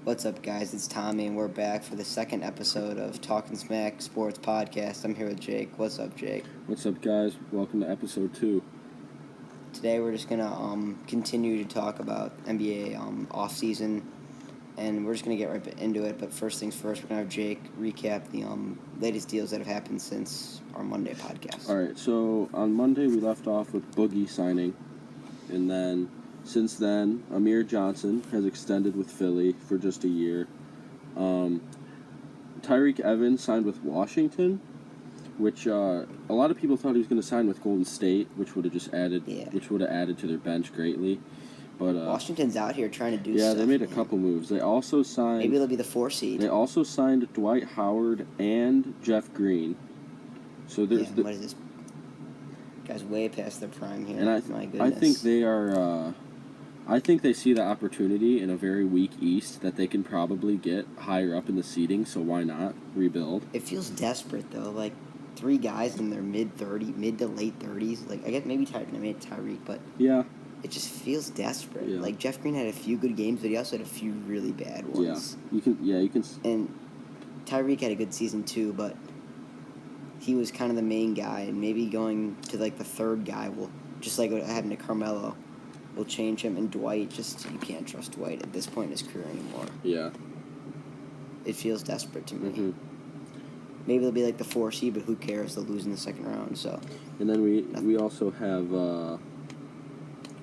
What's up, guys? It's Tommy, and we're back for the second episode of Talkin'Smack Sports Podcast. I'm here with Jake. What's up, Jake? What's up, guys? Welcome to episode 2. Today we're just gonna continue to talk about NBA off season, and we're just gonna get right into it. But first things first, we're gonna have Jake recap the latest deals that have happened since our Monday podcast. All right, so on Monday we left off with Boogie signing, and then since then, Amir Johnson has extended with Philly for just a year. Tyreek Evans signed with Washington, which a lot of people thought he was going to sign with Golden State, which would have just added, to their bench greatly. But Washington's out here trying to do. Yeah, stuff, they made a couple moves. They also signed. Maybe they'll be the 4 seed. They also signed Dwight Howard and Jeff Green. So there's what is this? Guys, way past their prime here. And My goodness. I think they are. I think they see the opportunity in a very weak East that they can probably get higher up in the seeding. So why not rebuild? It feels desperate though. Like 3 guys in their mid to late 30s. Like I guess maybe Tyreek, but yeah, it just feels desperate. Yeah. Like Jeff Green had a few good games, but he also had a few really bad ones. You can. And Tyreek had a good season too, but he was kind of the main guy, and maybe going to like the third guy will, just like what happened to Carmelo, will change him. And Dwight, you can't trust Dwight at this point in his career anymore. Yeah. It feels desperate to me. Mm-hmm. Maybe they'll be like the 4 seed, but who cares? They'll lose in the second round. So. And then we also have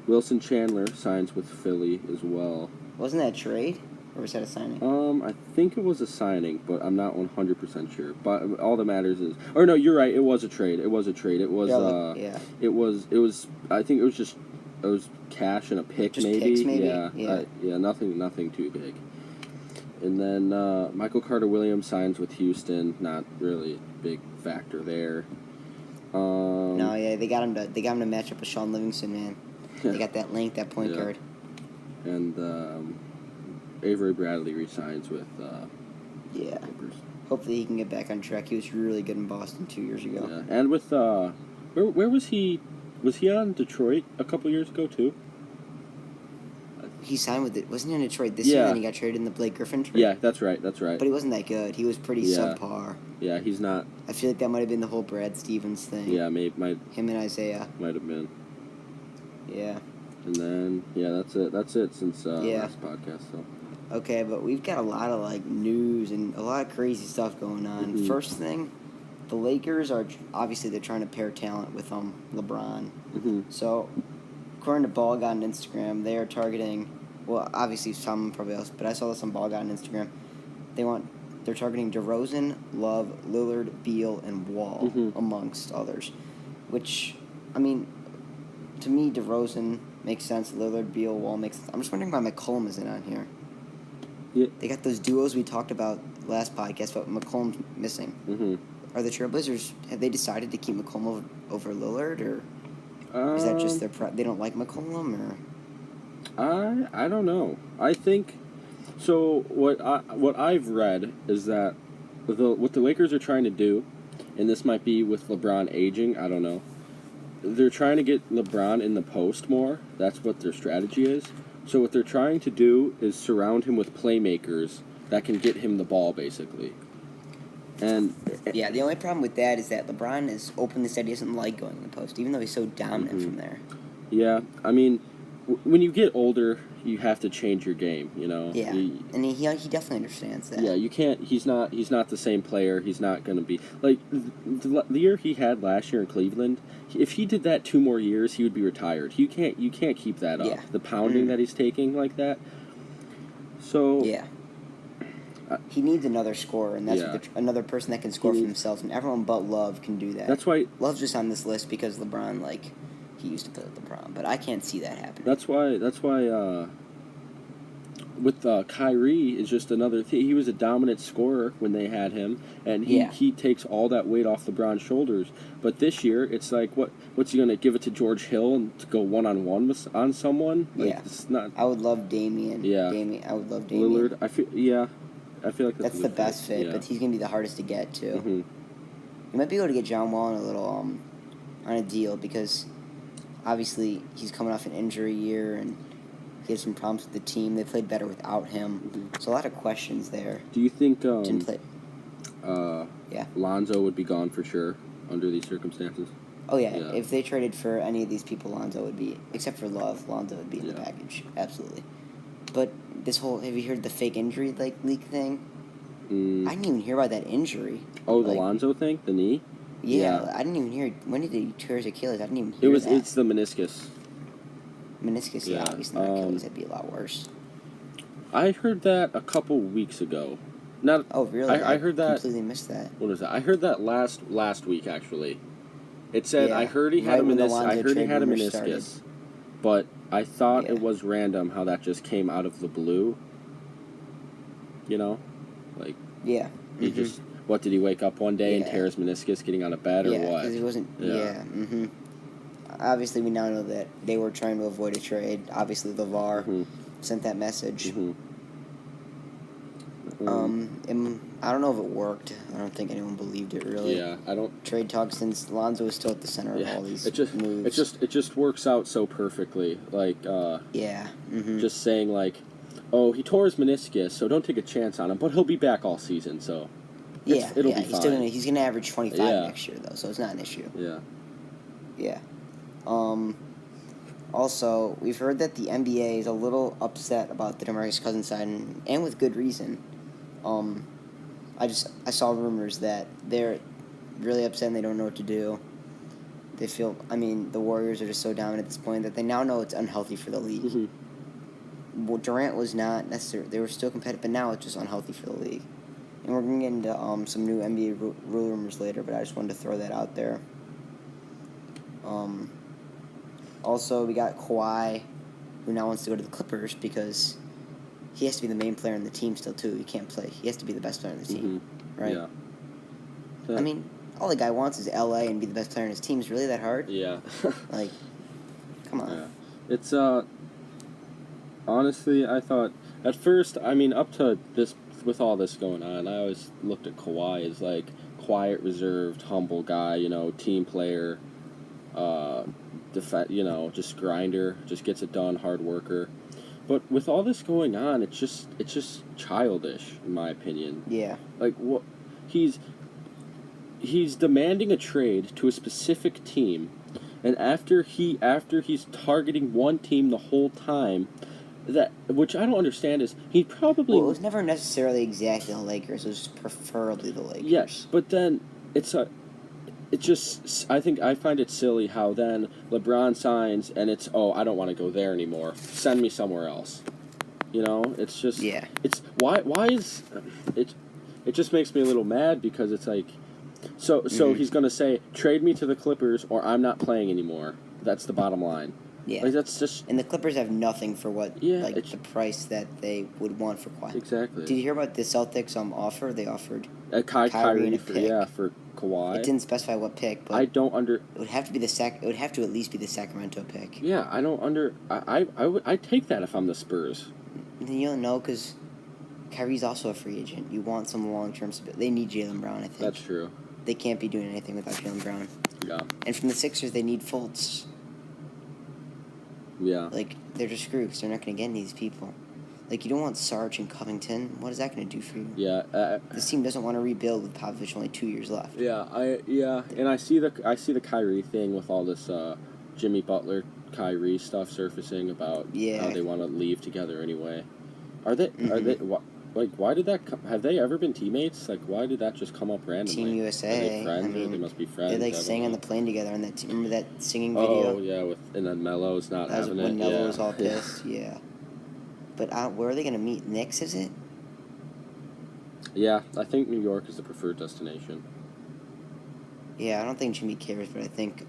Wilson Chandler signs with Philly as well. Wasn't that a trade? Or was that a signing? I think it was a signing, but I'm not 100% sure. But all that matters is, or no, you're right. It was a trade. It was. It was. I think it was cash and a pick, just maybe. Picks, maybe. Yeah. Nothing too big. And then Michael Carter-Williams signs with Houston. Not really a big factor there. They got him to match up with Sean Livingston, man. They got that length, that point guard. And Avery Bradley resigns with Clippers. Hopefully he can get back on track. He was really good in Boston 2 years ago. Yeah, and with where was he? Was he on Detroit a couple years ago too? He signed with it. Wasn't he in Detroit this year? And then he got traded in the Blake Griffin trade. Yeah, that's right. But he wasn't that good. He was pretty subpar. Yeah, he's not. I feel like that might have been the whole Brad Stevens thing. Yeah, him and Isaiah. Might have been. Yeah. And then that's it since last podcast. So. Okay, but we've got a lot of news and a lot of crazy stuff going on. Mm-hmm. First thing, the Lakers are obviously they're trying to pair talent with LeBron. Mm-hmm. So, according to Ball God on Instagram, they are targeting. Well, obviously some probably else, but I saw this on Ball God on Instagram. They're targeting DeRozan, Love, Lillard, Beal, and Wall amongst others. Which, I mean, to me, DeRozan makes sense. Lillard, Beal, Wall makes sense. I'm just wondering why McCollum isn't on here. Yeah. They got those duos we talked about last podcast, but McCollum's missing. Mm-hmm. Are the Trailblazers, have they decided to keep McCollum over Lillard, or is that just they don't like McCollum, or? I don't know. I think so. What I've read is that what the Lakers are trying to do, and this might be with LeBron aging. I don't know. They're trying to get LeBron in the post more. That's what their strategy is. So what they're trying to do is surround him with playmakers that can get him the ball, basically. And yeah, the only problem with that is that LeBron has openly said he doesn't like going in the post, even though he's so dominant from there. Yeah, I mean, when you get older, you have to change your game. You know. Yeah, and he definitely understands that. Yeah, you can't. He's not the same player. He's not going to be like the year he had last year in Cleveland. If he did that 2 more years, he would be retired. You can't keep that up. Yeah. The pounding that he's taking like that. So yeah. He needs another scorer, and that's another person that can score for himself, and everyone but Love can do that. That's why Love's just on this list because LeBron, he used to play with LeBron, but I can't see that happening. That's why with Kyrie is just another thing. He was a dominant scorer when they had him, and he takes all that weight off LeBron's shoulders. But this year, it's like, what's he going to give it to George Hill and to go one-on-one on someone? It's not. I would love Damian. Yeah. I would love Damian. Lillard, I feel like that's the best fit, but he's going to be the hardest to get, too. Mm-hmm. You might be able to get John Wall on on a deal, because obviously he's coming off an injury year, and He had some problems with the team. They played better without him. Mhm. So a lot of questions there. Do you think Didn't play. Yeah. Lonzo would be gone for sure under these circumstances? Oh yeah. Yeah. If they traded for any of these people, Lonzo would be, except for Love, Lonzo would be in the Yeah. package. Absolutely. But this whole, have you heard the fake injury leak thing? I didn't even hear about that injury. Oh, the Lonzo thing, the knee. Yeah, I didn't even hear. When did he tear his Achilles? I didn't even hear that. It's the meniscus. Meniscus, yeah, Yeah, obviously not Achilles. That'd be a lot worse. I heard that a couple weeks ago. Not. Oh, really? I heard that. Completely missed that. What was that? I heard that last week actually. It said I heard he had right a when the meniscus. Lonzo I heard he trade had a rumors meniscus, started. but I thought Yeah. it was random how that just came out of the blue. You know, like Yeah. he just. What did he wake up one day and Yeah. tear his meniscus getting out of bed or Yeah, what? because he wasn't. Yeah. Obviously, we now know that they were trying to avoid a trade. Obviously, LeVar sent that message. And I don't know if it worked. I don't think anyone believed it really. Yeah, I don't. Trade talks, since Lonzo is still at the center of all these moves. It just works out so perfectly. Like Yeah. just saying like, oh, he tore his meniscus, so don't take a chance on him, but he'll be back all season, so it'll be fine. He's gonna average 25 next year though, so it's not an issue. Yeah. Yeah. Also, we've heard that the NBA is a little upset about the DeMarcus Cousins signing, and with good reason. I saw rumors that they're really upset and they don't know what to do. They feel, the Warriors are just so dominant at this point that they now know it's unhealthy for the league. Well, Durant was not necessarily, they were still competitive, but now it's just unhealthy for the league. And we're going to get into some new NBA rule rumors later, but I just wanted to throw that out there. Also, we got Kawhi, who now wants to go to the Clippers because he has to be the main player on the team still, too. He can't play. He has to be the best player on the team, right? Yeah. All the guy wants is LA and be the best player on his team. Is really that hard? Yeah. Like, come on. Yeah. It's, honestly, I thought, at first, up to this, with all this going on, I always looked at Kawhi as, like, quiet, reserved, humble guy, team player, just grinder, just gets it done, hard worker. But with all this going on, it's just childish, in my opinion. Yeah. Like, what he's demanding a trade to a specific team, and after he's targeting one team the whole time, which I don't understand is he probably. Well, it was never necessarily exactly the Lakers. It was preferably the Lakers. Yes, but then I find it silly how then LeBron signs and it's, oh, I don't want to go there anymore. Send me somewhere else. It's just it's why is it just makes me a little mad because it's like so he's going to say trade me to the Clippers or I'm not playing anymore. That's the bottom line. Yeah. Like that's just and the Clippers have nothing for what the price that they would want for Kawhi. Exactly. Did you hear about the Celtics offer? They offered Kyrie and a pick. for Kawhi. It didn't specify what pick, but it would have to be it would have to at least be the Sacramento pick. Yeah, I'd take that if I'm the Spurs. Then you'll know because Kyrie's also a free agent. You want some long-term stability. They need Jaylen Brown, I think. That's true. They can't be doing anything without Jaylen Brown. Yeah. And from the Sixers, they need Fultz. Yeah. Like, they're just screwed because they're not going to get any of these people. Like, you don't want Sarge and Covington. What is that going to do for you? Yeah. This team doesn't want to rebuild with Popovich only 2 years left. Yeah, and I see the Kyrie thing with all this Jimmy Butler Kyrie stuff surfacing about how they want to leave together anyway. Are they why did that have they ever been teammates? Like why did that just come up randomly? Team USA. Are they friends? They must be friends. They sang on the plane together on that. Remember that singing video? Oh yeah, and then Melo's not that having was when it. Melo was all pissed. Yeah. But where are they going to meet? Knicks, is it? Yeah, I think New York is the preferred destination. Yeah, I don't think Jimmy cares, but I think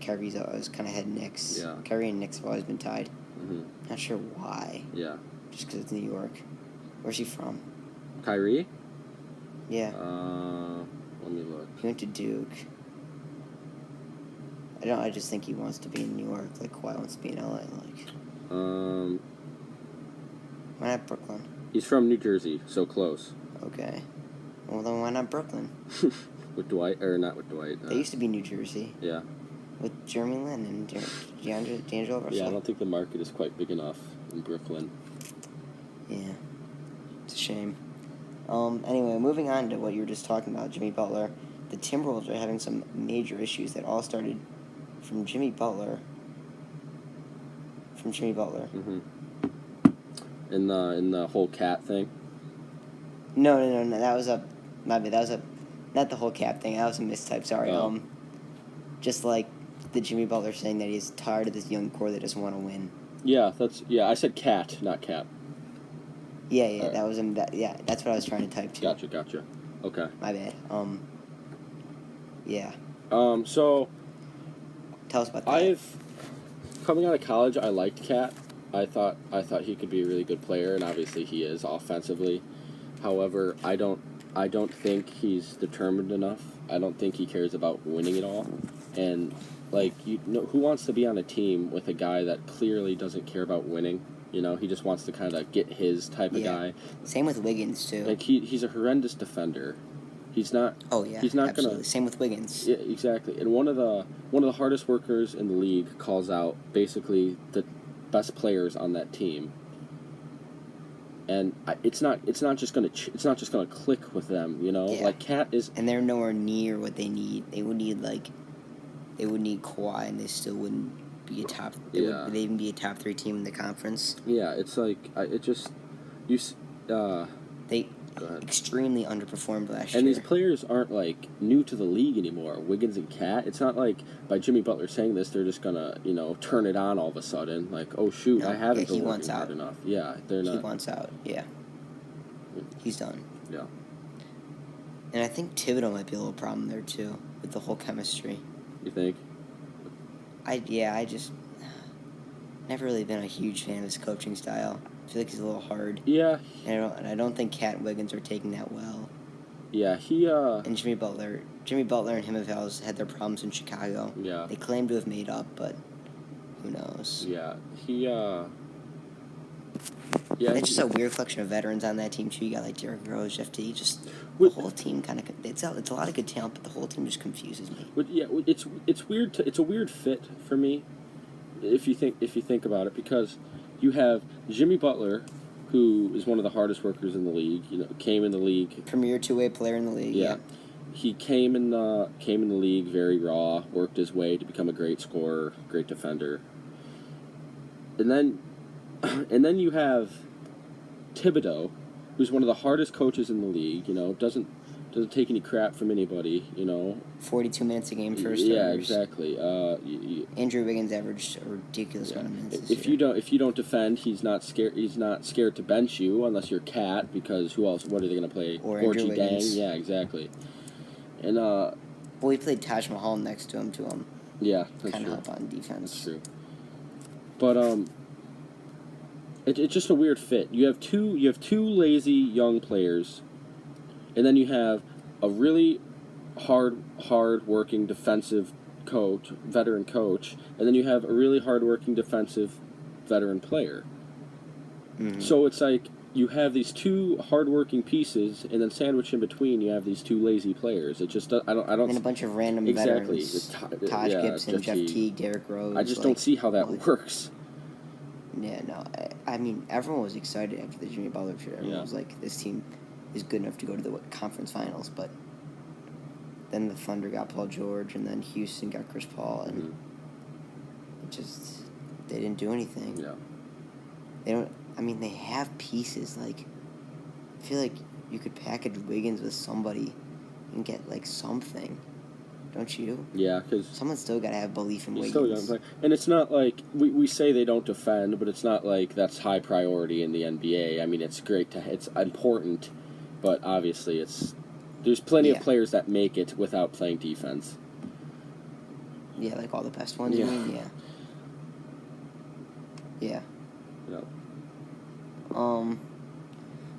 Kyrie's always kind of had Knicks. Yeah. Kyrie and Knicks have always been tied. Mm-hmm. Not sure why. Yeah. Just because it's New York. Where's he from? Kyrie? Yeah. Let me look. He went to Duke. I just think he wants to be in New York, like Kawhi wants to be in LA, like. Why not Brooklyn? He's from New Jersey, so close. Okay. Well, then why not Brooklyn? With Dwight, or not with Dwight. They used to be New Jersey. Yeah. with Jeremy Lin and D'Angelo Russell. Yeah, I don't think the market is quite big enough in Brooklyn. Yeah, it's a shame. Anyway, moving on to what you were just talking about, Jimmy Butler. The Timberwolves are having some major issues that all started from Jimmy Butler. Mm-hmm. In the whole cat thing. No. That was a not the whole cap thing. That was a mistype. Sorry. Oh. Just like the Jimmy Butler saying that he's tired of this young core that doesn't want to win. Yeah, I said cat, not cap. Yeah, Right. that was him. That's what I was trying to type too. Gotcha. Okay. My bad. Yeah. So Tell us about that. Coming out of college, I liked Cat. I thought he could be a really good player, and obviously he is offensively. However, I don't think he's determined enough. I don't think he cares about winning it all. And who wants to be on a team with a guy that clearly doesn't care about winning? He just wants to kind of get his type of guy. Same with Wiggins too. Like he's a horrendous defender. He's not. Oh yeah. He's not absolutely. gonna. Same with Wiggins. Yeah, exactly. And one of the hardest workers in the league calls out basically the best players on that team. And it's not just gonna click with them. Yeah. Like Cat is. And they're nowhere near what they need. They would need Kawhi, and they still wouldn't be a top. They would even be a top 3 team in the conference. Yeah, it's like They extremely underperformed last year. And these players aren't like new to the league anymore. Wiggins and Cat. It's not like by Jimmy Butler saying this, they're just gonna turn it on all of a sudden. Like, oh shoot, I haven't been working hard enough. Yeah, they're not. He wants out. Yeah, he's done. Yeah. And I think Thibodeau might be a little problem there too with the whole chemistry. You think? I just never really been a huge fan of his coaching style. I feel like he's a little hard. Yeah. And I don't think Cat and Wiggins are taking that well. Yeah, And Jimmy Butler and him have had their problems in Chicago. Yeah. They claim to have made up, but who knows? Yeah, It's just a weird collection of veterans on that team too. You got like Derrick Rose, Jeff T. The whole team kind of it's a lot of good talent, but the whole team just confuses me. It's weird. It's a weird fit for me, if you think about it, because you have Jimmy Butler, who is one of the hardest workers in the league. Came in the league. Premier 2-way player in the league. Yeah. He came in the league very raw, worked his way to become a great scorer, great defender. And then you have Thibodeau, who's one of the hardest coaches in the league. Doesn't take any crap from anybody. 42 minutes a game for starters. Yeah, exactly. Andrew Wiggins averaged a ridiculous amount of minutes. If you don't defend, he's not scared. He's not scared to bench you unless you're Cat, because who else? What are they going to play? Or Andrew Wiggins. Yeah, exactly. And he played Taj Mahal next to him too. Yeah, that's kind true. of help on defense. That's true. But it's just a weird fit. You have two lazy young players, and then you have a really hard working defensive veteran coach, and then you have a really hard working defensive veteran player. Mm-hmm. So it's like you have these two hard-working pieces, and then sandwiched in between, you have these two lazy players. It just I don't. And a bunch of random veterans. Taj Gibson, Jeff Teague, Derrick Rose. I just don't see how that works. Yeah, no. I mean, everyone was excited after the Jimmy Butler trade. Everyone was like, "This team is good enough to go to the conference finals." But then the Thunder got Paul George, and then Houston got Chris Paul, and they didn't do anything. Yeah. They don't. I mean, they have pieces. Like, I feel like you could package Wiggins with somebody and get, like, something. Don't you? Yeah, because someone's still got to have belief in Wiggins. Still young, and it's not like we say they don't defend, but it's not like that's high priority in the NBA. I mean, it's great it's important, but obviously there's plenty of players that make it without playing defense. Yeah, like all the best ones. Yeah. You mean? Yeah. Yep.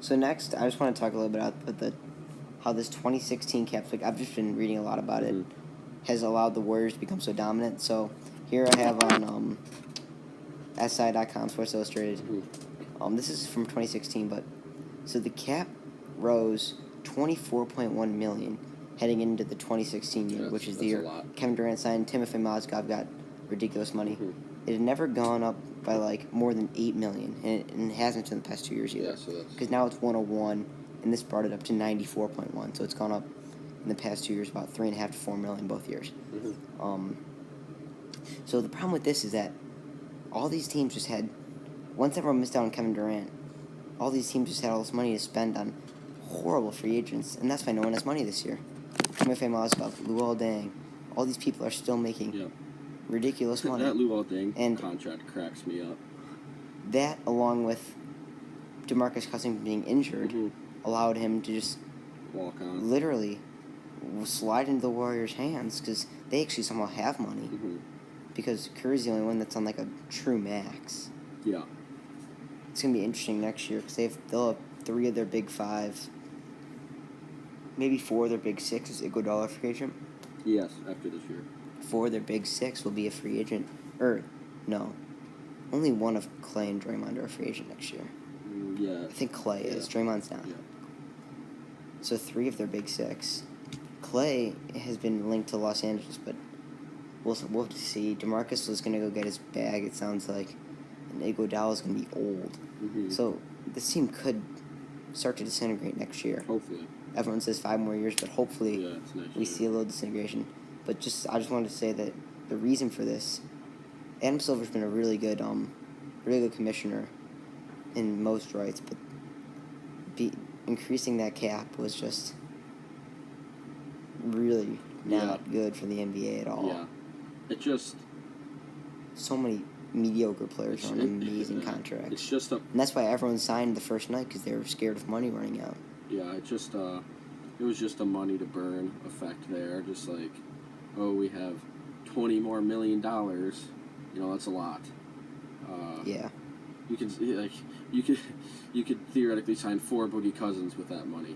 So next, I just want to talk a little bit about how this 2016 Caps pick, I've just been reading a lot about it, has allowed the Warriors to become so dominant. So here I have on SI.com, Sports Illustrated. This is from 2016, but so the cap rose $24.1 million heading into the 2016 year, Yeah, which is that's the year a lot. Kevin Durant signed. Timothy Mozgov got ridiculous money. Mhm. It had never gone up by like more than $8 million, and it hasn't in the past 2 years either. Yeah, so that's Because now it's 101, and this brought it up to 94.1. So it's gone up in the past 2 years about 3.5 to 4 million both years. Mhm. So the problem with this is that all these teams just had, once everyone missed out on Kevin Durant, all these teams just had all this money to spend on horrible free agents, and that's why no one has money this year. Timothy Mozgov, Luol Deng, all these people are still making Yep. ridiculous money. That Luol Deng And contract cracks me up. that, along with DeMarcus Cousins being injured, Mhm. allowed him to just Walk on. literally slide into the Warriors' hands because they actually somehow have money. Mhm. Because Curry's the only one that's on like a true max. Yeah. It's gonna be interesting next year because they'll have 3 of their big 5, maybe 4 of their big 6 is Iguodala free agent. Yes, after this year. 4 of their big 6 will be a free agent. No, only one of Clay and Draymond are a free agent next year. Yeah. I think Clay is. Draymond's not. Yeah. So 3 of their big 6. Clay has been linked to Los Angeles, but we'll have to see. DeMarcus was going to go get his bag, it sounds like, and Iguodala is going to be old. Mhm. So this team could start to disintegrate next year. Hopefully. Everyone says 5 more years, but hopefully it's next we year. see a little disintegration. But I just wanted to say that the reason for this, Adam Silver's been a really good commissioner in most rights, but increasing that cap was just really not good for the NBA at all. Yeah. It just... So many mediocre players are on amazing contracts. It's just and that's why everyone signed the first night, because they were scared of money running out. Yeah, it was just a money to burn effect there. Just like, oh, we have $20 more million. That's a lot. Yeah. You could theoretically sign 4 Boogie Cousins with that money,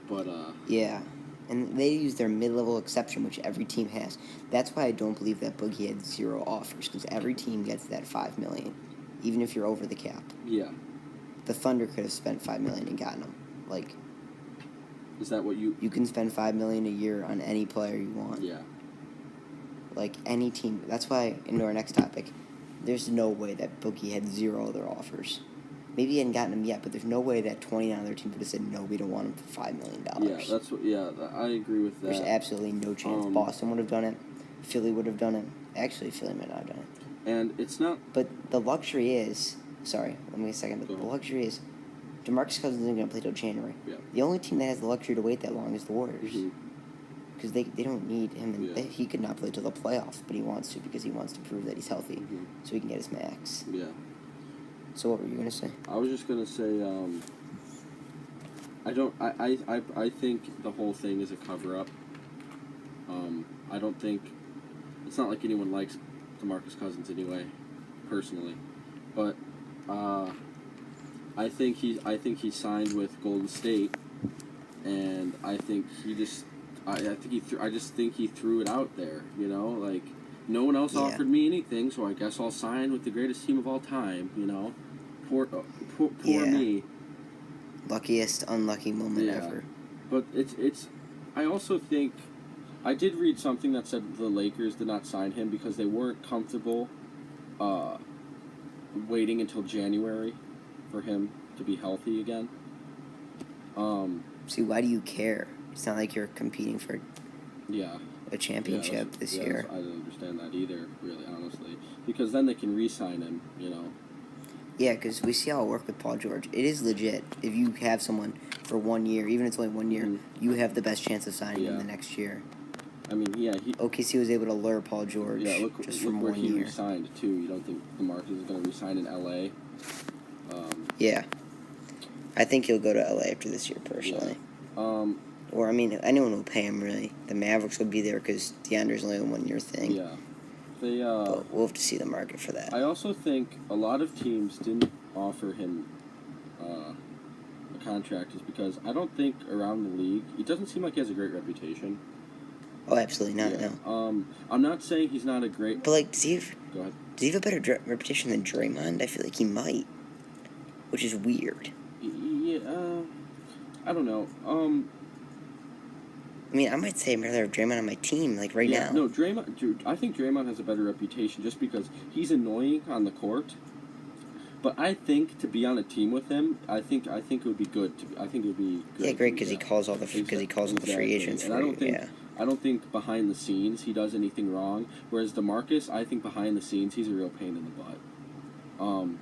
but yeah, and they use their mid-level exception, which every team has. That's why I don't believe that Boogie had 0 offers, because every team gets that $5 million, even if you're over the cap. Yeah. The Thunder could have spent $5 million and gotten him. Like, is that what you can spend $5 million a year on any player you want. Yeah. Like any team. That's why, into our next topic, there's no way that Boogie had 0 other offers. Maybe he hadn't gotten him yet, but there's no way that 29 other teams would have said, no, we don't want him for $5 million. I agree with that. There's absolutely no chance. Boston would have done it. Philly would have done it. Actually, Philly might not have done it. And it's not... But the luxury is... Sorry, let me a second. But the luxury is... DeMarcus Cousins isn't going to play till January. Yeah. The only team that has the luxury to wait that long is the Warriors. Mhm. Because they don't need him. And he could not play till the playoffs, but he wants to because he wants to prove that he's healthy, so he can get his max. Yeah. So what were you going to say? I was just going to say, I think the whole thing is a cover-up. I don't think... It's not like anyone likes DeMarcus Cousins anyway, personally. But, I think he signed with Golden State, and I think he just... I just think he threw it out there, like, no one else offered me anything, so I guess I'll sign with the greatest team of all time, Poor me. Luckiest unlucky moment ever. But it's I also think I did read something that said the Lakers did not sign him because they weren't comfortable waiting until January for him to be healthy again. See, why do you care? It's not like you're competing for a championship this year. I don't understand that either, really, honestly. Because then they can re-sign him, Yeah, because we see how it worked with Paul George. It is legit. If you have someone for 1 year, even if it's only 1 year, you have the best chance of signing him the next year. I mean, OKC was able to lure Paul George just from 1 year. He re-signed, too. You don't think DeMarcus is going to re-sign in L.A.? Yeah. I think he'll go to L.A. after this year, personally. Yeah. Or, I mean, anyone will pay him, really. The Mavericks will be there because DeAndre's only a 1 year thing. Yeah. But we'll have to see the market for that. I also think a lot of teams didn't offer him a contract just because I don't think around the league, it doesn't seem like he has a great reputation. Oh, absolutely not, no. I'm not saying he's not a great... But, like, does he have a better reputation than Draymond? I feel like he might, which is weird. Yeah, I don't know. I mean, I might say I'd rather have Draymond on my team, like right now. No, Draymond. I think Draymond has a better reputation just because he's annoying on the court. But I think to be on a team with him, I think it would be good. I think it would be good. Yeah, great because he calls all the free agents. And I don't think behind the scenes he does anything wrong. Whereas DeMarcus, I think behind the scenes he's a real pain in the butt. And,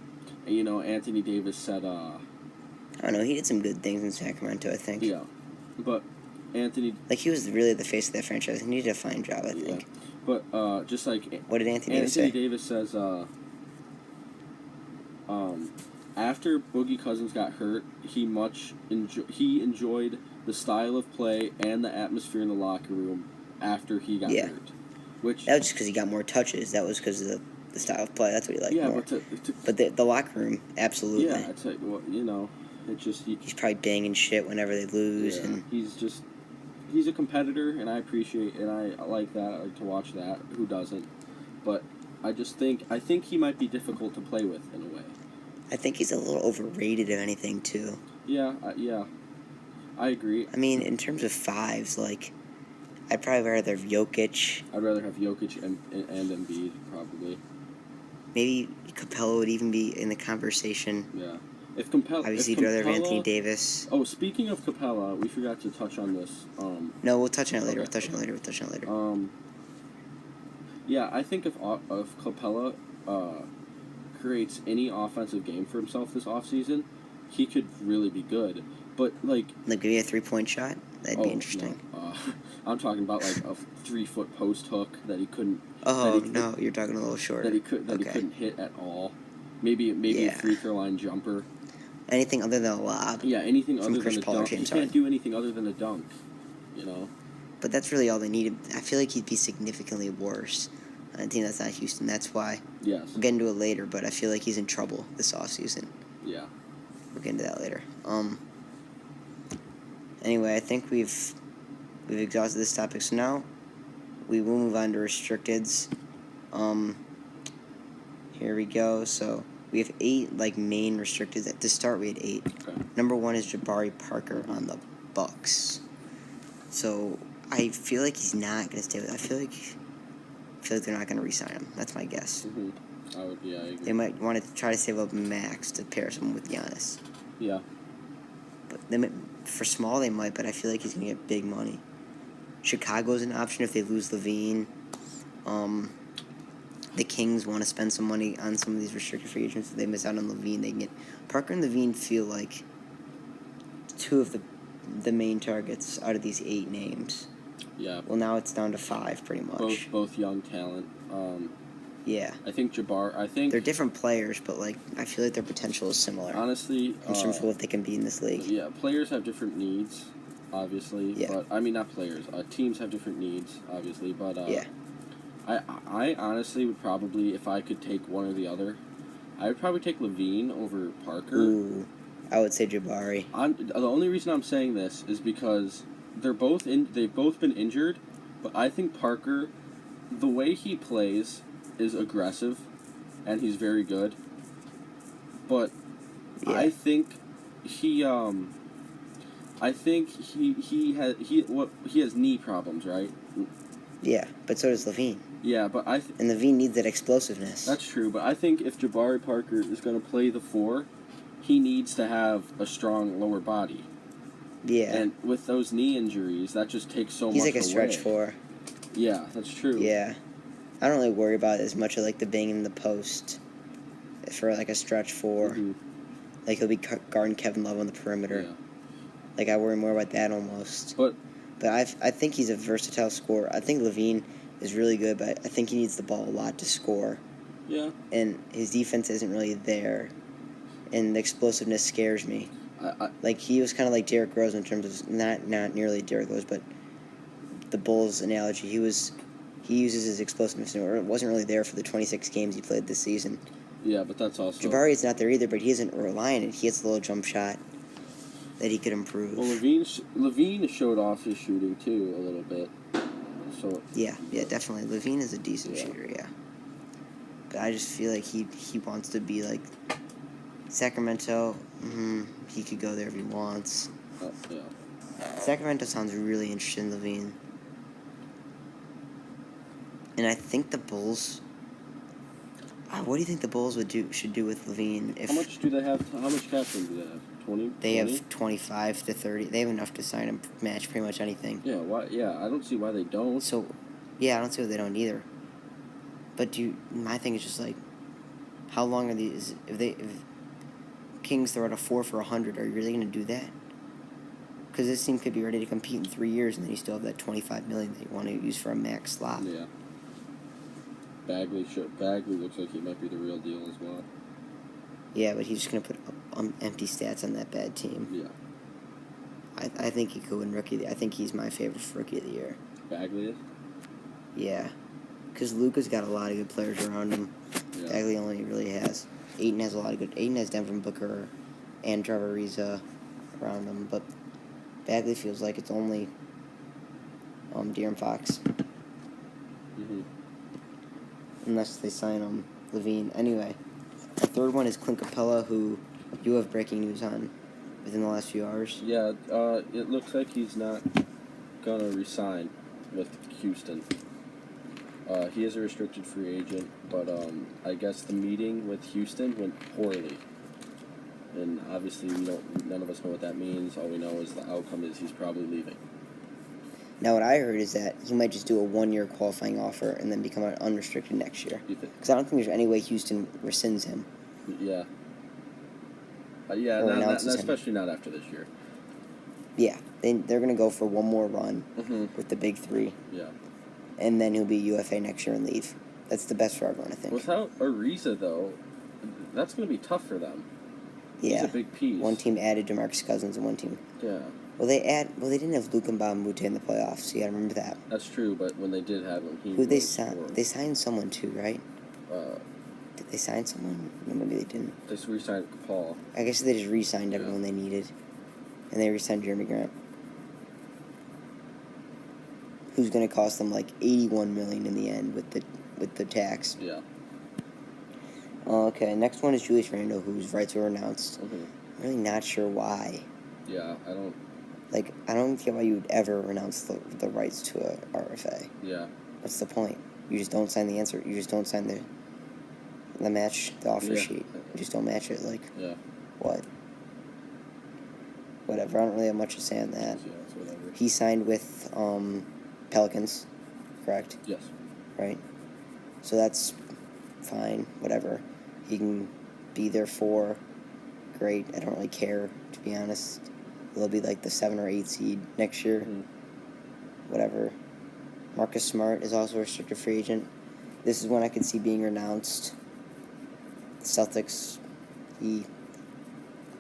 Anthony Davis said. I don't know. He did some good things in Sacramento, I think. Yeah, but Anthony. Like he was really the face of that franchise. He did a fine job, I think. Yeah. But just like what did Anthony Davis say? Anthony Davis says. After Boogie Cousins got hurt, he enjoyed the style of play and the atmosphere in the locker room after he got hurt. Which that was just because he got more touches. That was because of the style of play. That's what he liked more. But the locker room, absolutely. Yeah, it's like, it just he's probably banging shit whenever they lose, and he's a competitor, and I appreciate and I like that. I like to watch that. Who doesn't? But I think he might be difficult to play with in a way. I think he's a little overrated, if anything, too. Yeah, I agree. I mean, in terms of fives, like, I'd probably rather have Jokic. I'd rather have Jokic and Embiid, probably. Maybe Capella would even be in the conversation. Yeah. Obviously, you'd rather have Anthony Davis. Oh, speaking of Capella, we forgot to touch on this. No, we'll touch on it later. We'll touch on it later. Yeah, I think if Capella creates any offensive game for himself this offseason, he could really be good. But, like maybe a 3-point shot? That'd be interesting. No. I'm talking about, like, a 3-foot post hook that he couldn't... Oh, no, you're talking a little shorter. He couldn't hit at all. Maybe a free throw line jumper. Anything other than a lob. Yeah, anything other Chris than a Paul dunk. He can't do anything other than a dunk, But that's really all they needed. I feel like he'd be significantly worse on a team that's not Houston. That's why. Yes. We'll get into it later, but I feel like he's in trouble this offseason. Yeah. We'll get into that later. Anyway, I think we've exhausted this topic, so now we will move on to restricteds. Here we go. So we have 8 main restricteds. To start, we had 8. Okay. Number 1 is Jabari Parker on the Bucks. So I feel like he's not going to stay with. I feel like they're not going to re-sign him. That's my guess. Mm-hmm. I agree. They might want to try to save up max to pair someone with Giannis. Yeah. But for small, they might, but I feel like he's going to get big money. Chicago's an option if they lose Levine. The Kings want to spend some money on some of these restricted free agents. If they miss out on Levine, they can get... Parker and Levine feel like 2 of the main targets out of these 8 names. Yeah. Well, now it's down to 5, pretty much. Both young talent. Yeah. I think they're different players, but I feel like their potential is similar. Honestly, in terms of what they can be in this league. Yeah, players have different needs, obviously. Yeah. But I mean, not players. Teams have different needs, obviously. But yeah. I honestly would probably, if I could take one or the other, I would probably take Levine over Parker. Ooh, I would say Jabari. The only reason I'm saying this is because they've both been injured, but I think Parker, the way he plays is aggressive, and he's very good. But yeah. I think he has knee problems, right? Yeah, but so does Levine. Yeah, but and Levine needs that explosiveness. That's true, but I think if Jabari Parker is going to play the 4, he needs to have a strong lower body. Yeah. And with those knee injuries, that just takes so much away. He's like a stretch 4. Yeah, that's true. Yeah. I don't really worry about it as much as the banging in the post for a stretch 4. Mm-hmm. He'll be guarding Kevin Love on the perimeter. Yeah. I worry more about that almost. But I think he's a versatile scorer. I think Levine is really good, but I think he needs the ball a lot to score. Yeah. And his defense isn't really there, and the explosiveness scares me. He was kind of like Derrick Rose in terms of not nearly Derrick Rose, but the Bulls analogy. He uses his explosiveness, or it wasn't really there for the 26 games he played this season. Yeah, but that's also... Jabari's not there either, but he isn't reliant. He hits a little jump shot that he could improve. Well, Levine showed off his shooting, too, a little bit. So Yeah, definitely. Levine is a decent shooter, yeah. But I just feel like he wants to be Sacramento. He could go there if he wants. Yeah. Sacramento sounds really interesting, Levine. And I think the Bulls. What do you think the Bulls should do with Levine if How much do they have? How much cap room do they have? 20? they have 25 to 30? They have enough to sign and match pretty much anything. Yeah. Why? Yeah. I don't see why they don't. So, yeah, I don't see why they don't either. But my thing is just like, how long are these? If Kings throw out a 4 for 100, are you really going to do that? Because this team could be ready to compete in 3 years, and then you still have that $25 million that you want to use for a max slot. Yeah. Bagley looks like he might be the real deal as well. Yeah, but he's just going to put up empty stats on that bad team. Yeah. I think he could win Rookie. I think he's my favorite for Rookie of the Year. Bagley is? Yeah. Because Luka's got a lot of good players around him. Yeah. Bagley only really has. Ayton has a lot of good. Ayton has Devin Booker and Trevor Ariza around him, but Bagley feels like it's only De'Aaron Fox. Mm-hmm. Unless they sign Levine. Anyway, the third one is Clint Capella, who you have breaking news on within the last few hours. Yeah, it looks like he's not gonna resign with Houston. He is a restricted free agent, but I guess the meeting with Houston went poorly. And obviously, none of us know what that means. All we know is the outcome is he's probably leaving. Now, what I heard is that he might just do a 1-year qualifying offer and then become unrestricted next year. You think? Because I don't think there's any way Houston rescinds him. Yeah. Or not announces him. especially not after this year. Yeah, they're going to go for one more run with the big three. Yeah. And then he'll be UFA next year and leave. That's the best for everyone, I think. Without Ariza, though, that's going to be tough for them. Yeah. He's a big piece. One team added DeMarcus Cousins and one team. Yeah. Well, they didn't have Luka Mbamute in the playoffs, so you got to remember that. That's true, but when they did have him, he Who they was signed? poor. They signed someone too, right? Uh, Did they sign someone? No, maybe they didn't. they re-signed Paul. I guess they just re-signed Yeah. everyone they needed, and they re-signed Jeremy Grant, who's going to cost them like $81 million in the end with the tax. Yeah. Okay, next one is Julius Randle, whose rights were announced. Mm-hmm. I'm really not sure why. Yeah, I don't. Like, I don't get why you would ever renounce the rights to a RFA. Yeah. What's the point? You just don't sign the answer. You just don't sign the match, the offer sheet. You just don't match it. Like, Yeah. what? Whatever. I don't really have much to say on that. Yeah, it's whatever. He signed with Pelicans, correct? Yes. Right? So that's fine. Whatever. He can be there for. Great. I don't really care, to be honest. They'll be like the 7 or 8 seed next year. Mm-hmm. Whatever. Marcus Smart is also a restricted free agent. This is one I could see being renounced. The Celtics,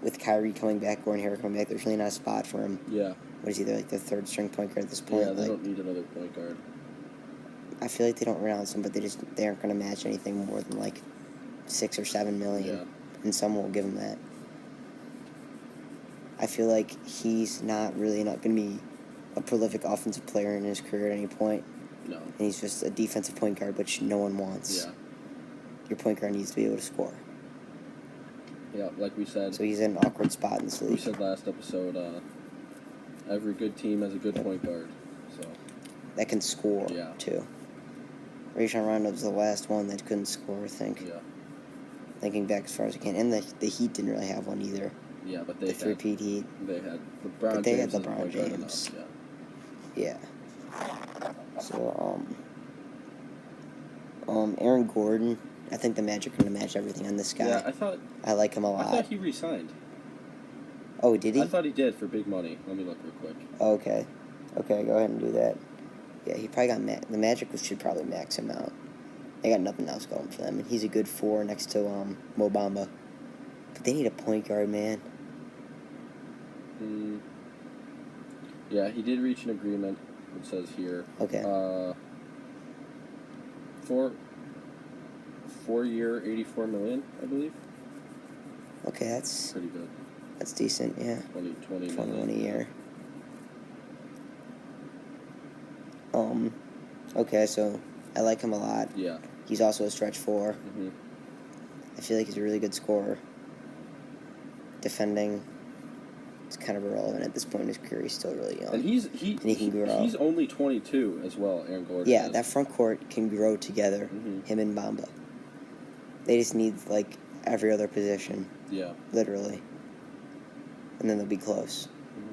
with Kyrie coming back, Gordon Hayward coming back, there's really not a spot for him. Yeah. What is he, like the third string point guard at this point? Yeah, they don't need another point guard. I feel like they don't renounce him, but they aren't going to match anything more than like $6 or $7 million, Yeah. and someone will give him that. I feel like he's not going to be a prolific offensive player in his career at any point. No. And he's just a defensive point guard, which no one wants. Yeah. Your point guard needs to be able to score. Yeah, like we said. So he's in an awkward spot in this We league. said last episode, every good team has a good point guard. So. That can score, Yeah. too. Rajon Rondo was the last one that couldn't score, I think. Yeah. Thinking back as far as I can. And the Heat didn't really have one either. Yeah, but The three-peat Heat. They had LeBron But they James. had as a LeBron point guard James. enough, Yeah. So, Aaron Gordon. I think the Magic are going to match everything on this guy. Yeah, I like him a lot. I thought he re-signed. Oh, did he? I thought he did for big money. Let me look real quick. Okay. Okay, go ahead and do that. Yeah, he probably got the Magic should probably max him out. They got nothing else going for them, and he's a good 4 next to Mo Bamba. But they need a point guard, man. Yeah, he did reach an agreement. It says here. Okay. 4-year, $84 million, I believe. Okay, that's Pretty good. That's decent. Yeah. 20 21 a year. Okay, so I like him a lot. Yeah. He's also a stretch 4. Mm-hmm. I feel like he's a really good scorer. Defending. it's kind of irrelevant at this point in his career. He's still really young. And he can grow. He's only 22 as well, Aaron Gordon Yeah, is. that front court can grow together, him and Bamba. They just need, like, every other position. Yeah. Literally. And then they'll be close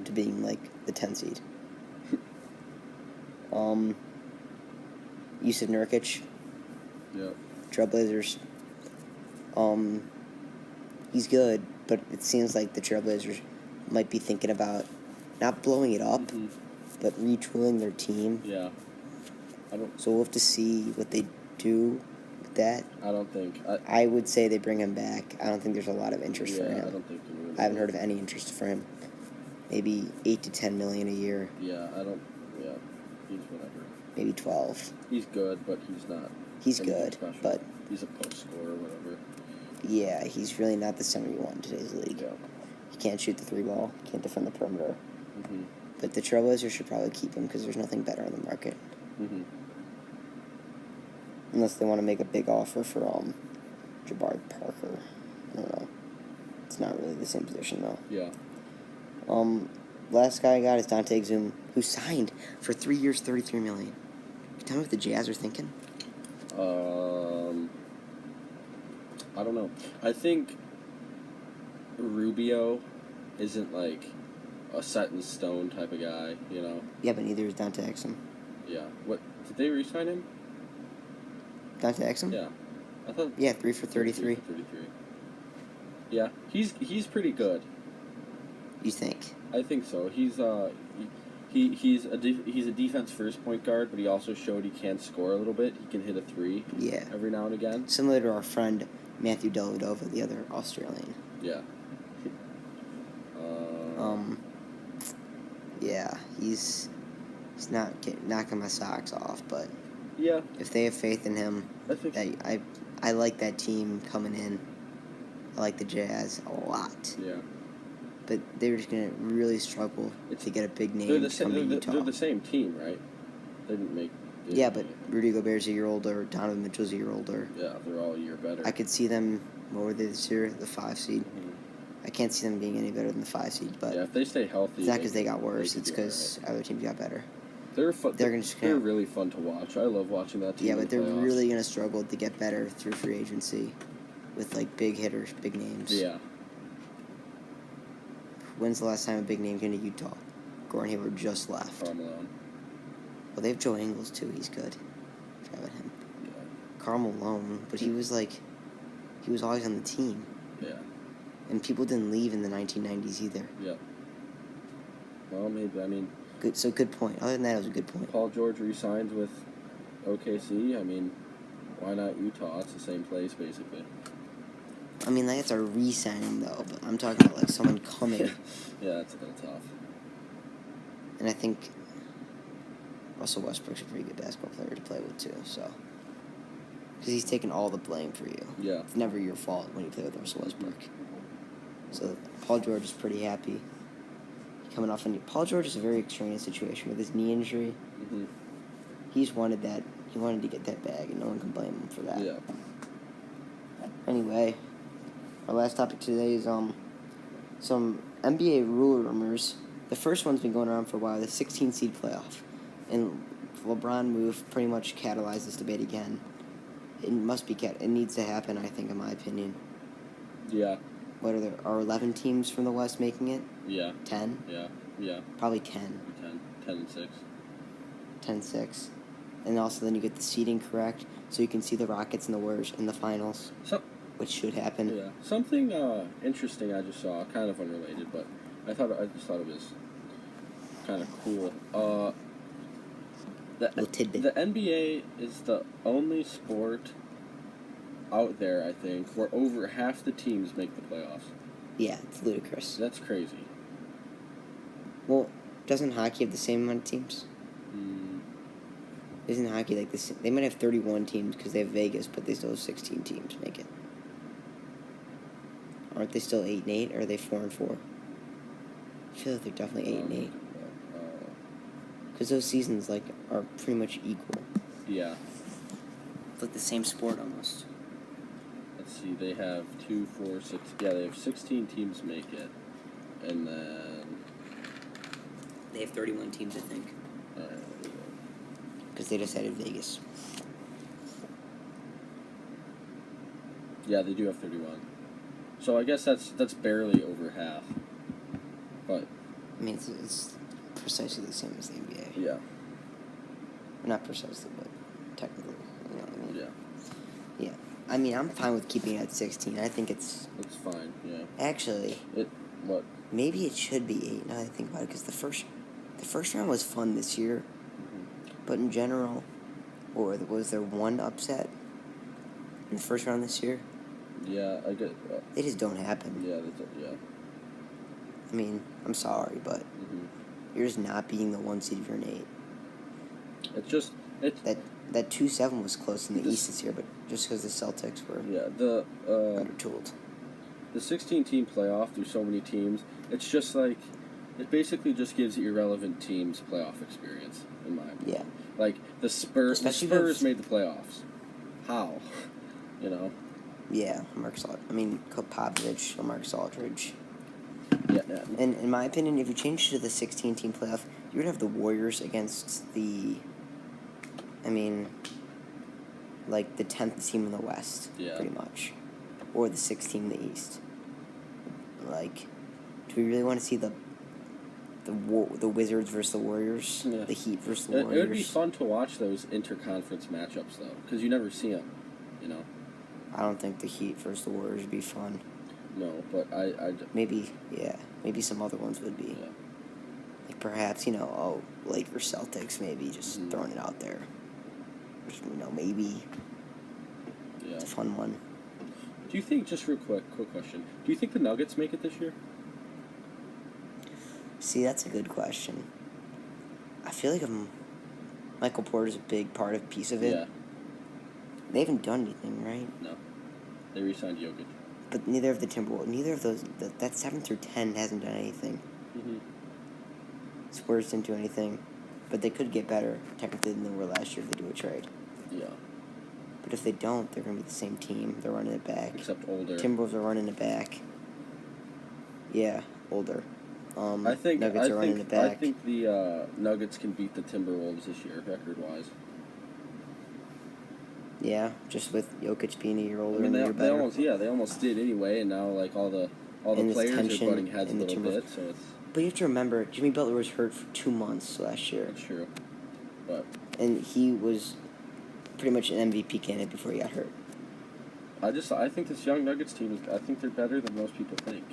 to being, like, the 10 seed. Yusuf Nurkic. Yeah. Trailblazers. He's good, but it seems like the Trailblazers might be thinking about not blowing it up, but retooling their team. Yeah. So we'll have to see what they do with that. I don't think. I would say they bring him back. I don't think there's a lot of interest for him. I don't think there really I haven't heard of any interest for him. Maybe 8 to 10 million a year. Yeah, I don't. Yeah, he's whatever. Maybe 12. He's good, but he's not. He's good, special. but he's a post scorer or whatever. Yeah, he's really not the center you want in today's league. Yeah. He can't shoot the 3-ball. He can't defend the perimeter. Mm-hmm. But the Trailblazers should probably keep him because there's nothing better on the market. Mm-hmm. Unless they want to make a big offer for Jabari Parker. I don't know. It's not really the same position though. Yeah. Last guy I got is Dante Exum, who signed for 3 years, $33 million. Can you tell me what the Jazz are thinking? I don't know. I think Rubio isn't like a set in stone type of guy, you know. Yeah, but neither is Dante Exum. Yeah. What did they re-sign him? Dante Exum? Yeah. I thought. Yeah, 3 for 33. 33. Yeah, he's pretty good. You think? I think so. He's a defense first point guard, but he also showed he can score a little bit. He can hit a 3. Yeah. Every now and again. Similar to our friend Matthew Dellavedova, the other Australian. Yeah. Yeah, he's not knocking my socks off, but yeah, if they have faith in him, I think I like that team coming in. I like the Jazz a lot. Yeah. But they're just gonna really struggle to get a big name to come to Utah. They're the same team, right? They didn't make. Yeah, but Rudy Gobert's a year older. Donovan Mitchell's a year older. Yeah, they're all a year better. I could see them. What were they this year? The 5 seed. Mm-hmm. I can't see them being any better than the 5 seed. But yeah, if they stay healthy, it's not because they got worse. It's be because other teams got better. They're fun. They're really fun to watch. I love watching that team. Yeah, but in the they're playoffs. really gonna struggle to get better through free agency, with like big hitters, big names. Yeah. When's the last time a big name came to Utah? Gordon Hayward just left. Karl Malone. Well, they have Joe Ingles too. He's good. Forgot about him. Yeah. Karl Malone, but he was always on the team. Yeah. And people didn't leave in the 1990s either. Yeah. Well, maybe Good. So good point. Other than that, it was a good point. Paul George re-signs with OKC. I mean, why not Utah? It's the same place basically. I mean, that's a re-signing though, but I'm talking about like someone coming. Yeah, that's a little tough. And I think Russell Westbrook's a pretty good basketball player to play with too. So, because he's taking all the blame for you. Yeah. It's never your fault when you play with Russell Westbrook. So Paul George is pretty happy coming off. Paul George is a very extraneous situation with his knee injury. Mm-hmm. He's wanted that. He wanted to get that bag, and no one can blame him for that. Yeah. Anyway, our last topic today is some NBA rule rumors. The first one's been going around for a while. The 16 seed playoff, and LeBron move pretty much catalyzed this debate again. It must be It needs to happen, I think, in my opinion. Yeah. What are 11 teams from the West making it? Yeah. 10? Yeah. Yeah. Probably 10. 10 and 6. 10-6. And also then you get the seeding correct, so you can see the Rockets and the Warriors in the finals, which should happen. Yeah. Something interesting I just saw, kind of unrelated, but I just thought it was kind of cool. Little tidbit. The NBA is the only sport out there, I think, where over half the teams make the playoffs. Yeah, it's ludicrous. That's crazy. Well, doesn't hockey have the same amount of teams? Mm. Isn't hockey like this? They might have 31 teams because they have Vegas, but they still have 16 teams make it. Aren't they still 8-8, or are they 4-4? I feel like they're definitely 8-8. Because those seasons are pretty much equal. Yeah. It's like the same sport almost. Let's see, they have 2, 4, 6. Yeah, they have 16 teams make it. And then They have 31 teams, I think, Uh, because they decided Vegas. yeah, they do have 31. So I guess that's barely over half. But I mean, it's precisely the same as the NBA. yeah, Not precisely, but technically. You know what I mean? yeah, Yeah. I mean, I'm fine with keeping it at 16. I think it's fine. Yeah. actually What? maybe it should be 8. Now that I think about it, because the first round was fun this year, Mm-hmm. but in general, or was there one upset in the first round this year? Yeah, I get. They just don't happen. Yeah, yeah. I mean, I'm sorry, but Mm-hmm. you're just not beating the 1 seed if you're an 8. It's just That 2-7 was close in the East this year, but just because the Celtics were undertooled. The 16-team playoff through so many teams, it's just like it basically just gives irrelevant teams playoff experience in my opinion. Yeah. Like the Spurs Especially made the playoffs. How? You know? Yeah, Popovich, Marcus Aldridge. Yeah. And in my opinion, if you change to the 16-team playoff, you're going to have the Warriors against the 10th team in the West, pretty much. Or the 6th team in the East. Like, do we really want to see the Wizards versus the Warriors? Yeah. The Heat versus the Warriors? It would be fun to watch those interconference matchups, though, because you never see them, you know? I don't think the Heat versus the Warriors would be fun. No, but Maybe some other ones would be. Yeah. Like, perhaps, Lakers, Celtics, maybe, just throwing it out there. Just, maybe. Yeah. It's a fun one. Do you think, just real quick question, do you think the Nuggets make it this year? See, that's a good question. I feel like Michael Porter's a big piece of it. Yeah. They haven't done anything, right? No. They re-signed Jokic. But neither of those, that 7 through 10 hasn't done anything. Mm-hmm. Spurs didn't do anything. But they could get better, technically, than they were last year if they do a trade. Yeah. But if they don't, they're going to be the same team. They're running it back. Except older. Timberwolves are running it back. Yeah, older. Nuggets are running it back. I think the Nuggets can beat the Timberwolves this year, record-wise. Yeah, just with Jokic being a year older and a year they better. they almost did anyway, and now like all the players are butting heads a little bit, so it's. But you have to remember, Jimmy Butler was hurt for 2 months last year. That's true, but. And he was pretty much an MVP candidate before he got hurt. I think this young Nuggets team I think they're better than most people think.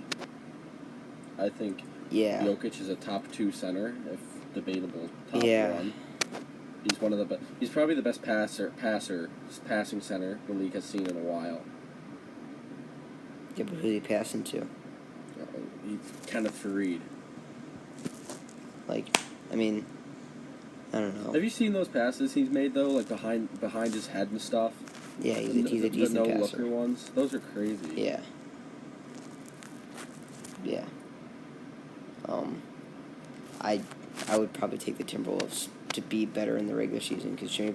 I think. Yeah. Jokic is a top 2 center, if debatable top 1. He's one of the best. He's probably the best passing center the league has seen in a while. Yeah, but who did he pass into? He's Kenneth Fareed. I don't know. Have you seen those passes he's made though, like behind his head and stuff? Yeah, he's a decent the passer. no-looker ones. Those are crazy. Yeah. Yeah. I would probably take the Timberwolves to be better in the regular season because if Jimmy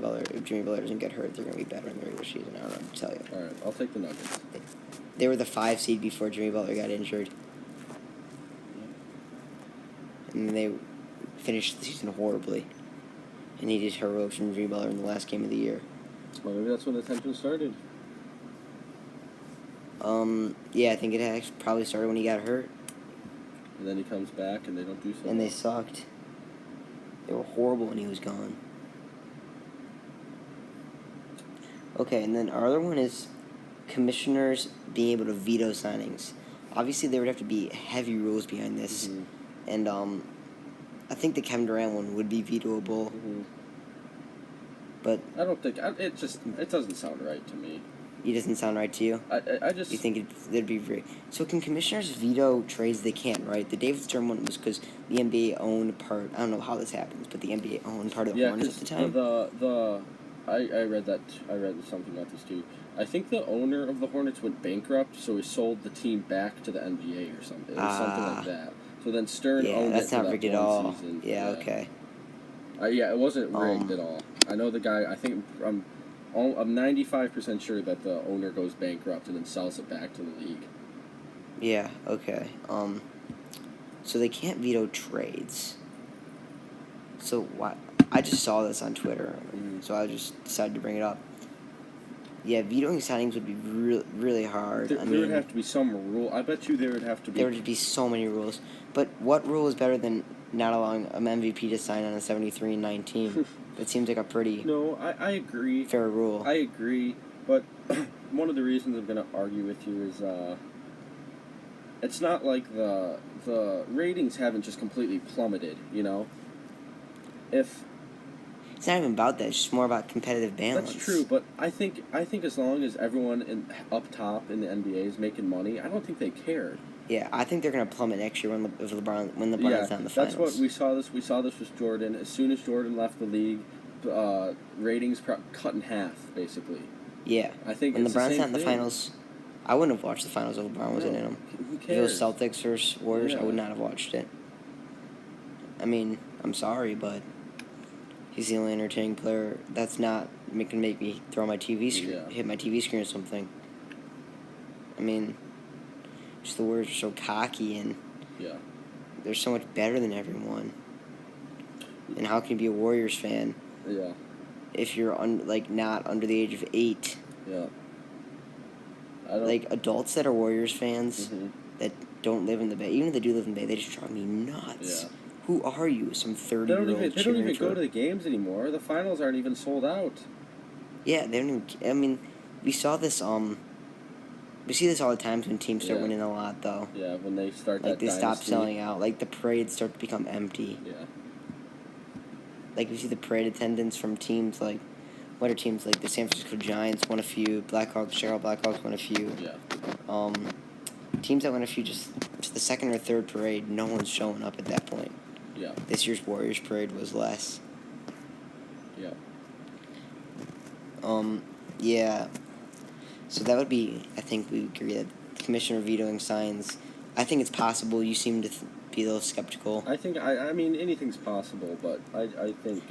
Butler doesn't get hurt, they're going to be better in the regular season. I don't know what to tell you. All right, I'll take the Nuggets. They were the 5 seed before Jimmy Butler got injured. And they finished the season horribly. And he did heroics from Jimmy Butler in the last game of the year. Well, maybe that's when the tension started. Yeah, I think it probably started when he got hurt. And then he comes back and they don't do so. And they sucked. They were horrible when he was gone. Okay, and then our other one is commissioners being able to veto signings. Obviously, there would have to be heavy rules behind this. Mm-hmm. And I think the Kevin Durant one would be vetoable. Mm-hmm. But I don't think it doesn't sound right to me. It doesn't sound right to you? I just... You think it'd be very... So can commissioners veto trades? They can't, right? The David Stern one was because the NBA owned part... I don't know how this happens, but the NBA owned part of the Hornets at the time. I read something about this too. I think the owner of the Hornets went bankrupt, so he sold the team back to the NBA or something. It was something like that. So then Stern owned that's it for not that rigged at one all. season. Yeah, okay. It wasn't rigged at all. I know the guy. I think I'm 95% sure that the owner goes bankrupt and then sells it back to the league. Yeah, okay. So they can't veto trades. So what? I just saw this on Twitter, so I just decided to bring it up. Yeah, vetoing signings would be really hard. There would have to be some rule. I bet you there would have to be. There would be so many rules. But what rule is better than not allowing an MVP to sign on a 73-19? It seems like a pretty No, I agree. fair rule. I agree, but one of the reasons I'm going to argue with you is it's not like the ratings haven't just completely plummeted, you know? It's not even about that. It's just more about competitive balance. That's true, but I think as long as everyone up top in the NBA is making money, I don't think they care. Yeah, I think they're gonna plummet next year when LeBron's not in the finals. That's what we saw. We saw this with Jordan. As soon as Jordan left the league, ratings cut in half, basically. Yeah, I think when it's LeBron's the same not in the thing. finals, I wouldn't have watched the finals if LeBron wasn't in them. Who If it was cares? Celtics versus Warriors, Yeah. I would not have watched it. I mean, I'm sorry, but he's the only entertaining player that's not gonna make me throw my TV screen, hit my TV screen or something. I mean, just the Warriors are so cocky and they're so much better than everyone. And how can you be a Warriors fan? Yeah. If you're not under the age of 8. Yeah. Like adults that are Warriors fans Mm-hmm. that don't live in the Bay, even if they do live in the Bay, they just drive me nuts. Yeah. Who are you? Some 30-year-old They don't even go to the games anymore. The finals aren't even sold out. Yeah, they don't even. I mean, we saw this. We see this all the time when teams start winning a lot, though. Yeah, when they start Like that they stop dynasty. selling out. Like the parades start to become empty. Yeah. Like we see the parade attendance from teams like, what are teams like the San Francisco Giants won a few, Chicago Blackhawks won a few. Yeah. Teams that won a few just the second or third parade, no one's showing up at that point. Yeah. This year's Warriors parade was less. Yeah. Yeah. So that would be, I think we agree that commissioner vetoing signs. I think it's possible. You seem to be a little skeptical. I think I mean anything's possible, but I think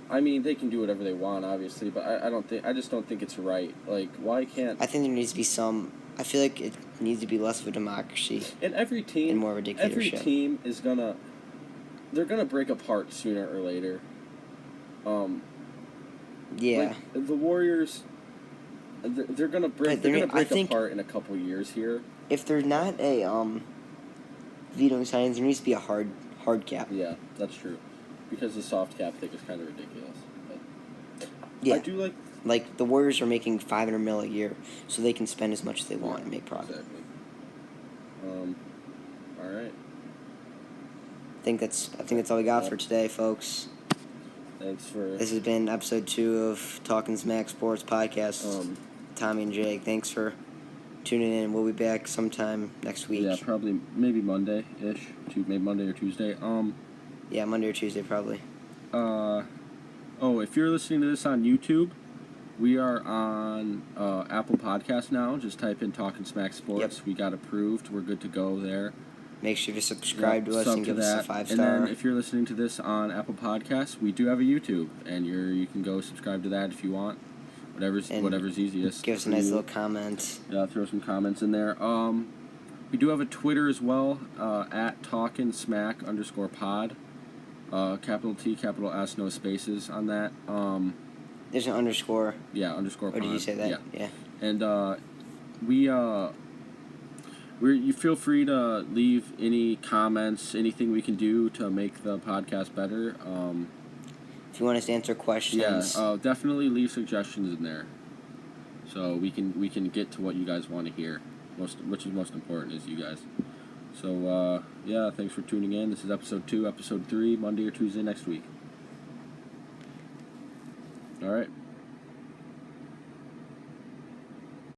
I mean they can do whatever they want, obviously, but I just don't think it's right. Like, why can't? I think there needs to be some. I feel like it needs to be less of a democracy. And every team and more of a dictatorship. Every team is they're gonna break apart sooner or later. Yeah. Like, the Warriors, they're gonna break apart in a couple years here. If there's not a vetoing signs, there needs to be a hard cap. Yeah, that's true, because the soft cap thing is kind of ridiculous. But yeah. I do like the Warriors are making $500 million a year, so they can spend as much as they want and make profit. Exactly. All right. I think that's all we got for today, folks. Thanks for. This has been episode 2 of Talkin'Smack Sports Podcast. Tommy and Jake, thanks for tuning in. We'll be back sometime next week. Yeah, probably maybe Monday-ish. Maybe Monday or Tuesday. Yeah, Monday or Tuesday probably. If you're listening to this on YouTube, we are on Apple Podcasts now. Just type in Talkin'Smack Sports. Yep. We got approved. We're good to go there. Make sure to subscribe to us and give us a 5-star. And then if you're listening to this on Apple Podcasts, we do have a YouTube, and you can go subscribe to that if you want. Whatever's easiest. Give us a nice little comment. Yeah, throw some comments in there. We do have a Twitter as well, at Talkin'Smack_pod. Capital T, capital S, no spaces on that. There's an underscore. Yeah, underscore pod. Or did you say that? Yeah. And you feel free to leave any comments, anything we can do to make the podcast better. If you want us to answer questions. Yeah, definitely leave suggestions in there, so we can get to what you guys want to hear. Which is most important is you guys. So thanks for tuning in. This is episode 2, episode 3, Monday or Tuesday next week. All right.